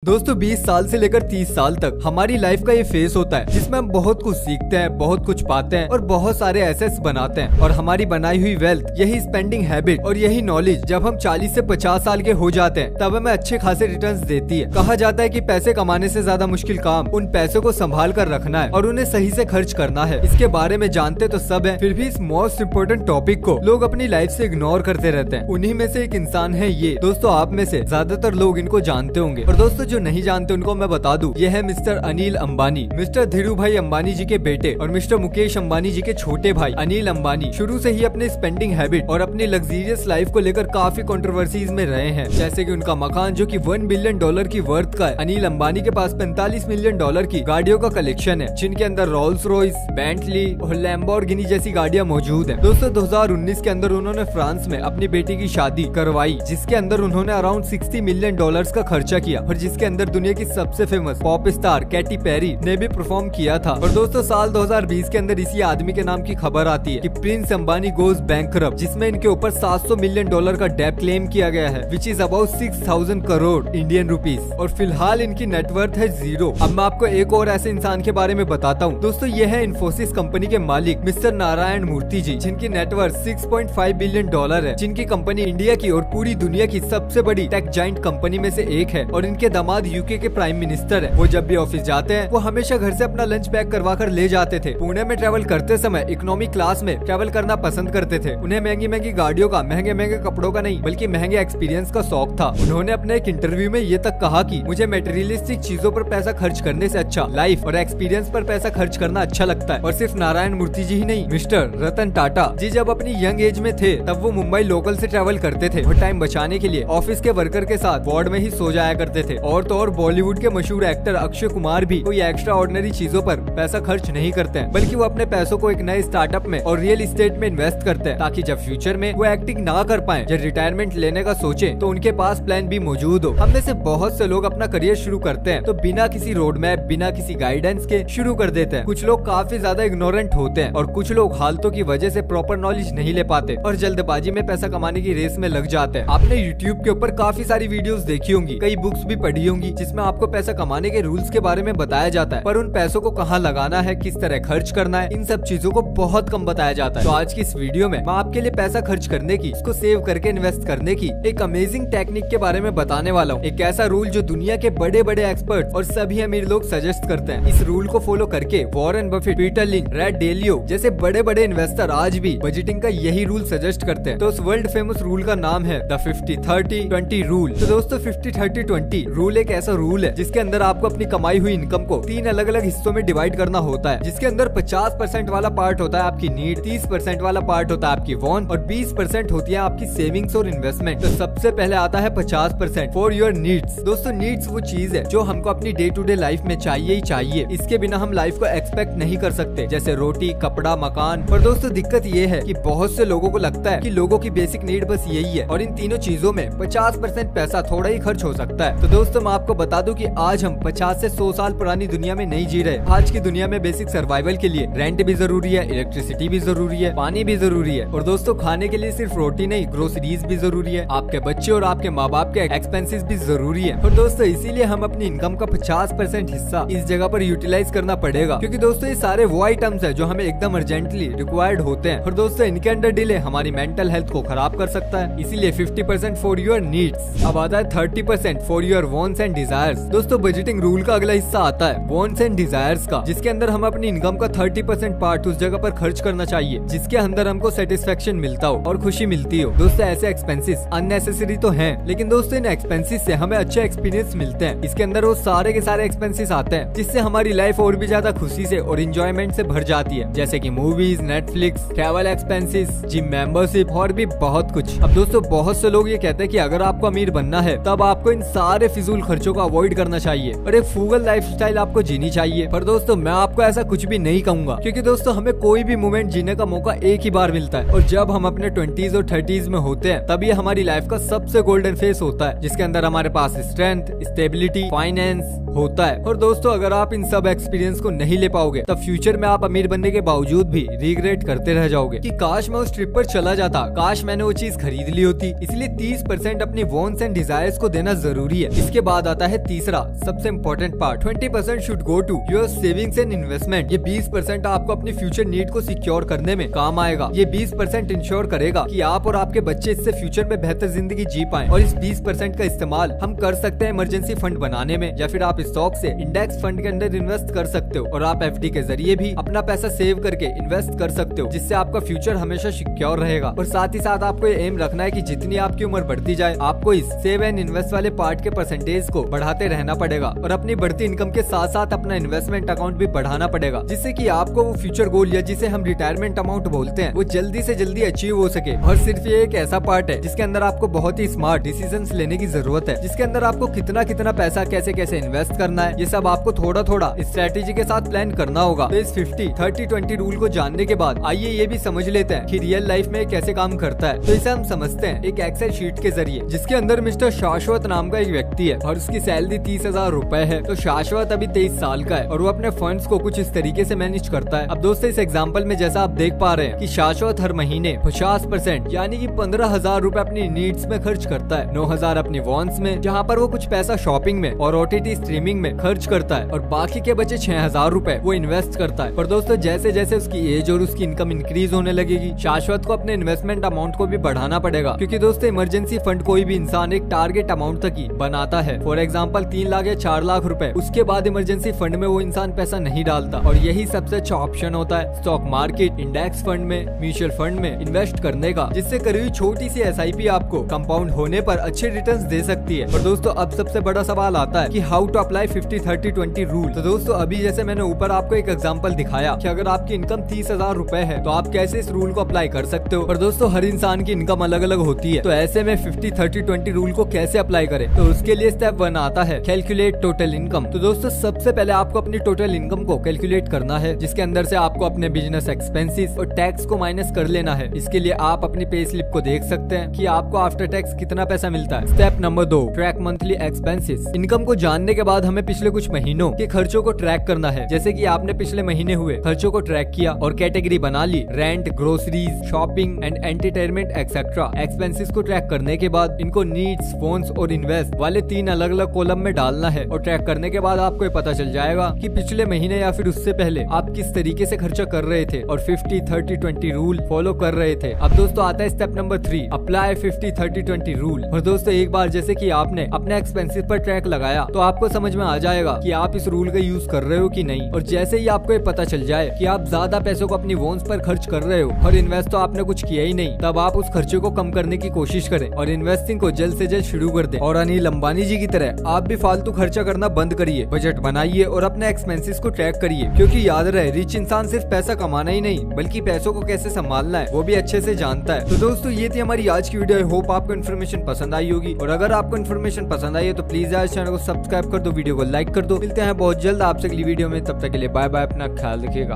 दोस्तों 20 साल से लेकर 30 साल तक हमारी लाइफ का ये फेस होता है जिसमें हम बहुत कुछ सीखते हैं, बहुत कुछ पाते हैं और बहुत सारे एसेट्स बनाते हैं। और हमारी बनाई हुई वेल्थ, यही स्पेंडिंग हैबिट और यही नॉलेज जब हम 40 से 50 साल के हो जाते हैं तब हमें अच्छे खासे रिटर्न्स देती है। कहा जाता है कि पैसे कमाने से ज्यादा मुश्किल काम उन पैसों को संभाल कर रखना है और उन्हें सही से खर्च करना है। इसके बारे में जानते तो सब है, फिर भी इस मोस्ट इम्पोर्टेंट टॉपिक को लोग अपनी लाइफ से इग्नोर करते रहते हैं। उन्हीं में से एक इंसान है ये। दोस्तों आप में से ज्यादातर लोग इनको जानते होंगे और दोस्तों जो नहीं जानते उनको मैं बता दूं, ये है मिस्टर अनिल अंबानी। मिस्टर धीरू भाई अंबानी जी के बेटे और मिस्टर मुकेश अंबानी जी के छोटे भाई अनिल अंबानी शुरू से ही अपने स्पेंडिंग हैबिट और अपनी लग्जरियस लाइफ को लेकर काफी कंट्रोवर्सीज में रहे हैं। जैसे कि उनका मकान जो कि $1 बिलियन की वर्थ का है। अनिल अंबानी के पास $45 मिलियन की गाड़ियों का कलेक्शन है, जिनके अंदर रोल्स रॉयस, बेंटली और लैम्बोर्गिनी जैसी गाड़ियां मौजूद हैं। दोस्तों 2019 के अंदर उन्होंने फ्रांस में अपनी बेटी की शादी करवाई, जिसके अंदर उन्होंने अराउंड $60 मिलियन का खर्चा किया और जिसके अंदर दुनिया की सबसे famous pop star Katy Perry ने भी परफॉर्म किया था। और दोस्तों साल 2020 के अंदर इसी आदमी के नाम की खबर आती है कि प्रिंस अंबानी गोज बैंकरप्ट, जिसमें इनके ऊपर $700 मिलियन का डेट क्लेम किया गया है, which is about 6,000 crore Indian rupees. और फिलहाल इनकी नेटवर्थ है 0। अब मैं आपको एक और ऐसे इंसान के बारे में बताता हूँ। दोस्तों ये है इन्फोसिस कंपनी के मालिक मिस्टर नारायण मूर्ति जी, जिनकी नेटवर्थ $6.5 बिलियन है, जिनकी कंपनी इंडिया की और पूरी दुनिया की सबसे बड़ी टेक जाइंट कंपनी में से एक है। और इनके दामाद यूके के प्राइम मिनिस्टर है। वो जब भी ऑफिस जाते हैं वो हमेशा घर से अपना लंच पैक करवा कर ले जाते थे। पुणे में ट्रैवल करते समय इकोनॉमी क्लास में ट्रैवल करना पसंद करते थे। उन्हें महंगी महंगी गाड़ियों का, महंगे महंगे कपड़ों का नहीं बल्कि महंगे एक्सपीरियंस का शौक था। उन्होंने अपने एक इंटरव्यू में ये तक कहा कि मुझे मटेरियलिस्टिक चीजों पर पैसा खर्च करने से अच्छा लाइफ और एक्सपीरियंस पर पैसा खर्च करना अच्छा लगता है। और सिर्फ नारायण मूर्ति जी ही नहीं, मिस्टर रतन टाटा जी जब अपनी यंग एज में थे तब वो मुंबई लोकल से ट्रैवल करते थे और टाइम बचाने के लिए ऑफिस के वर्कर के साथ वार्ड में ही सो जाया करते थे। और तो और बॉलीवुड के मशहूर एक्टर अक्षय कुमार भी कोई एक्स्ट्रा ऑर्डिनरी चीजों पर पैसा खर्च नहीं करते हैं, बल्कि वो अपने पैसों को एक नए स्टार्टअप में और रियल एस्टेट में इन्वेस्ट करते हैं, ताकि जब फ्यूचर में वो एक्टिंग ना कर पाए, जब रिटायरमेंट लेने का सोचे तो उनके पास प्लान भी मौजूद हो। हम में से बहुत से लोग अपना करियर शुरू करते हैं तो बिना किसी रोड मैप, बिना किसी गाइडेंस के शुरू कर देते हैं। कुछ लोग काफी ज्यादा इग्नोरेंट होते हैं और कुछ लोग हालतों की वजह से प्रॉपर नॉलेज नहीं ले पाते और जल्दबाजी में पैसा कमाने की रेस में लग जाते हैं। आपने यूट्यूब के ऊपर काफी सारी वीडियोस देखी होंगी, कई बुक्स भी पढ़ी होंगी, जिसमें आपको पैसा कमाने के रूल्स के बारे में बताया जाता है, पर उन पैसों को कहाँ लगाना है, किस तरह खर्च करना है, इन सब चीजों को बहुत कम बताया जाता है। तो आज की इस वीडियो में मैं आपके लिए पैसा खर्च करने की, उसको सेव करके इन्वेस्ट करने की एक अमेजिंग टेक्निक के बारे में बताने वाला हूँ। एक ऐसा रूल जो दुनिया के बड़े बड़े एक्सपर्ट और सभी अमीर लोग सजेस्ट करते हैं। इस रूल को फॉलो करके वॉरेन बफेट, पीटर लिंच, रे डेलियो जैसे बड़े बड़े इन्वेस्टर आज भी बजटिंग का यही रूल सजेस्ट करते हैं। तो उस वर्ल्ड फेमस रूल का नाम है द 50-30-20 रूल। तो दोस्तों 50-30-20 रूल एक ऐसा रूल है जिसके अंदर आपको अपनी कमाई हुई इनकम को 3 अलग अलग हिस्सों में डिवाइड करना होता है, जिसके अंदर 50% वाला पार्ट होता है आपकी नीड, 30% वाला पार्ट होता है आपकी वांट और 20% होती है आपकी सेविंग्स और इन्वेस्टमेंट। तो सबसे पहले आता है 50% फॉर योर नीड्स। दोस्तों नीड्स वो चीज है जो हमको अपनी डे टू डे लाइफ में चाहिए ही चाहिए, इसके बिना हम लाइफ को एक्सपेक्ट नहीं कर सकते, जैसे रोटी, कपड़ा, मकान। पर दोस्तों दिक्कत ये है कि बहुत से लोगों को लगता है कि लोगों की बेसिक नीड बस यही है और इन तीनों चीजों में 50% पैसा थोड़ा ही खर्च हो सकता है। तो दोस्तों मैं आपको बता दूं कि आज हम 50 से 100 साल पुरानी दुनिया में नहीं जी रहे। आज की दुनिया में बेसिक सर्वाइवल के लिए रेंट भी जरूरी है, इलेक्ट्रिसिटी भी जरूरी है, पानी भी जरूरी है और दोस्तों खाने के लिए सिर्फ रोटी नहीं, ग्रोसरीज भी जरूरी है, आपके बच्चे और आपके माँ बाप के एक्सपेंसेस भी जरूरी है। और दोस्तों इसीलिए हम अपनी इनकम का 50% हिस्सा इस जगह पर यूटिलाइज करना पड़ेगा, क्योंकि दोस्तों ये सारे वो आइटम्स है जो हमें एकदम अर्जेंटली रिक्वायर्ड होते हैं और दोस्तों इनके अंडर डिले हमारी मेंटल हेल्थ को खराब कर सकता है। इसीलिए 50% फॉर योर नीड्स। अब आता है 30% for your wants and desires. दोस्तों बजटिंग रूल का अगला हिस्सा आता है वांट्स एंड डिजायर्स का, जिसके अंदर हम अपनी इनकम का 30% पार्ट उस जगह पर खर्च करना चाहिए जिसके अंदर हमको सेटिस्फेक्शन मिलता हो और खुशी मिलती हो। दोस्तों ऐसे एक्सपेंसेस अननेसेसरी तो हैं, लेकिन दोस्तों इन एक्सपेंसेस से हमें अच्छे एक्सपीरियंस मिलते हैं। इसके अंदर वो सारे के सारे एक्सपेंसेस आते हैं जिससे हमारी लाइफ और भी ज्यादा खुशी से और इंजॉयमेंट से भर जाती है, जैसे कि movies, Netflix, travel expenses, gym membership और भी बहुत कुछ। अब दोस्तों बहुत से लोग ये कहते हैं कि अगर आपको अमीर बनना है तब आपको इन सारे फिजूल खर्चों को अवॉइड करना चाहिए और एक फ्रूगल लाइफस्टाइल आपको जीनी चाहिए। पर दोस्तों मैं आपको ऐसा कुछ भी नहीं कहूंगा, क्योंकि दोस्तों हमें कोई भी मोमेंट जीने का मौका एक ही बार मिलता है और जब हम अपने 20s और 30s में होते हैं तब ये हमारी लाइफ का सबसे गोल्डन फेस होता है, जिसके अंदर हमारे पास स्ट्रेंथ, स्टेबिलिटी, फाइनेंस होता है। और दोस्तों अगर आप इन सब एक्सपीरियंस को नहीं ले पाओगे तब फ्यूचर में आप अमीर बनने के बावजूद भी रिग्रेट करते रह जाओगे कि काश मैं उस ट्रिप पर चला जाता, काश मैंने वो चीज खरीद ली होती। इसलिए 30% अपनी वांट्स एंड डिजायर्स को देना जरूरी है। इसके बाद बाद आता है तीसरा सबसे important part, 20% should go to your savings and investment. ये 20% आपको अपनी फ्यूचर नीड को सिक्योर करने में काम आएगा। ये 20% इंश्योर करेगा कि आप और आपके बच्चे इससे फ्यूचर में बेहतर जिंदगी जी पाएं। और इस 20% का इस्तेमाल हम कर सकते हैं इमरजेंसी फंड बनाने में, या फिर आप स्टॉक से इंडेक्स फंड के अंदर इन्वेस्ट कर सकते हो, और आप FD के जरिए भी अपना पैसा सेव करके इन्वेस्ट कर सकते हो, जिससे आपका फ्यूचर हमेशा सिक्योर रहेगा। और साथ ही साथ आपको ये एम रखना है कि जितनी आपकी उम्र बढ़ती जाए, आपको इस सेव एंड इन्वेस्ट वाले पार्ट के परसेंटेज को बढ़ाते रहना पड़ेगा, और अपनी बढ़ती इनकम के साथ साथ अपना इन्वेस्टमेंट अकाउंट भी बढ़ाना पड़ेगा, जिससे कि आपको वो फ्यूचर गोल या जिसे हम रिटायरमेंट अमाउंट बोलते हैं वो जल्दी से जल्दी अचीव हो सके। और सिर्फ ये एक ऐसा पार्ट है जिसके अंदर आपको बहुत ही स्मार्ट डिसीजंस लेने की जरूरत है, जिसके अंदर आपको कितना कितना पैसा कैसे कैसे इन्वेस्ट करना है, ये सब आपको थोड़ा थोड़ा स्ट्रेटेजी के साथ प्लान करना होगा। तो इस 50-30-20 रूल को जानने के बाद आइए ये भी समझ लेते हैं कि रियल लाइफ में कैसे काम करता है। तो इसे हम समझते हैं एक एक्सेल शीट के जरिए, जिसके अंदर मिस्टर शाश्वत नाम का एक व्यक्ति है और उसकी सैलरी 30,000 रुपए है। तो शाश्वत अभी 23 साल का है और वो अपने फंड्स को कुछ इस तरीके से मैनेज करता है। अब दोस्तों इस एग्जाम्पल में जैसा आप देख पा रहे हैं कि शाश्वत हर महीने 50% यानी कि 15,000 रुपए अपनी नीड्स में खर्च करता है, 9,000 अपनी वॉन्ट्स में, जहाँ पर वो कुछ पैसा शॉपिंग में और OTT स्ट्रीमिंग में खर्च करता है, और बाकी के बचे 6,000 रुपए वो इन्वेस्ट करता है। पर दोस्तों जैसे जैसे उसकी एज और उसकी इनकम इंक्रीज होने लगेगी, शाश्वत को अपने इन्वेस्टमेंट अमाउंट को भी बढ़ाना पड़ेगा, क्योंकि दोस्तों इमरजेंसी फंड कोई भी इंसान एक टारगेट अमाउंट तक ही बनाता है। फॉर एग्जाम्पल 3 लाख या 4 लाख रुपए, उसके बाद इमरजेंसी फंड में वो इंसान पैसा नहीं डालता, और यही सबसे अच्छा ऑप्शन होता है स्टॉक मार्केट, इंडेक्स फंड में, म्यूचुअल फंड में इन्वेस्ट करने का, जिससे करी हुई छोटी सी SIP आपको कंपाउंड होने पर अच्छे रिटर्न्स दे सकती है। और दोस्तों अब सबसे बड़ा सवाल आता है कि हाउ टू अप्लाई 50-30-20 रूल। तो दोस्तों अभी जैसे मैंने ऊपर आपको एक एग्जांपल दिखाया कि अगर आपकी इनकम 30,000 रुपए है तो आप कैसे इस रूल को अप्लाई कर सकते हो। और दोस्तों हर इंसान की इनकम अलग अलग होती है, तो ऐसे में 50-30-20 रूल को कैसे अप्लाई करें, तो उसके लिए स्टेप 1 आता है कैलकुलेट टोटल इनकम। तो दोस्तों सबसे पहले आपको अपनी टोटल इनकम को कैलकुलेट करना है, जिसके अंदर से आपको अपने बिजनेस एक्सपेंसेस और टैक्स को माइनस कर लेना है। इसके लिए आप अपनी पे स्लिप को देख सकते हैं कि आपको आफ्टर टैक्स कितना पैसा मिलता है। Step number 2 track monthly expenses. Income को जानने के बाद हमें पिछले कुछ महीनों के खर्चों को ट्रैक करना है, जैसे कि आपने पिछले महीने हुए खर्चों को ट्रैक किया और कैटेगरी बना ली, rent, groceries, shopping and entertainment etcetera. Expenses को ट्रैक करने के बाद इनको नीड्स, वॉन्ट्स और इन्वेस्ट वाले 3 अलग अलग कॉलम में डालना है, और ट्रैक करने के बाद आपको पता चल जाएगा कि पिछले महीने या फिर उससे पहले आप किस तरीके से खर्चा कर रहे थे और 50-30-20 रूल फॉलो कर रहे थे। अब दोस्तों आता है स्टेप नंबर 3 अप्लाई 50-30-20 रूल। और दोस्तों एक बार जैसे कि आपने अपने एक्सपेंसेस पर ट्रैक लगाया तो आपको समझ में आ जाएगा कि आप इस रूल का यूज कर रहे हो कि नहीं। और जैसे ही आपको ये पता चल जाए कि आप ज्यादा पैसों को अपनी वॉन्ट्स पर खर्च कर रहे हो और इन्वेस्ट तो आपने कुछ किया ही नहीं, तब आप उस खर्चे को कम करने की कोशिश करें और इन्वेस्टिंग को जल्द से जल्द शुरू कर दें। और अनिल अंबानी जी की तरह आप भी फालतू खर्चा करना बंद करिए, बजट बनाइए और अपने एक्सपेंसेस को ट्रैक करिए, क्योंकि याद रहे रिच इंसान सिर्फ पैसा कमाना ही नहीं बल्कि पैसों को कैसे संभालना है वो भी अच्छे से जानता है। तो दोस्तों ये थी हमारी आज की वीडियो। आई होप आपको इन्फॉर्मेशन पसंद आई होगी, और अगर आपको इन्फॉर्मेशन पसंद आई है तो प्लीज यार चैनल को सब्सक्राइब कर दो, वीडियो को लाइक कर दो। मिलते हैं बहुत जल्द आपसे अगली वीडियो में, तब तक के लिए बाय बाय, अपना ख्याल रखिएगा।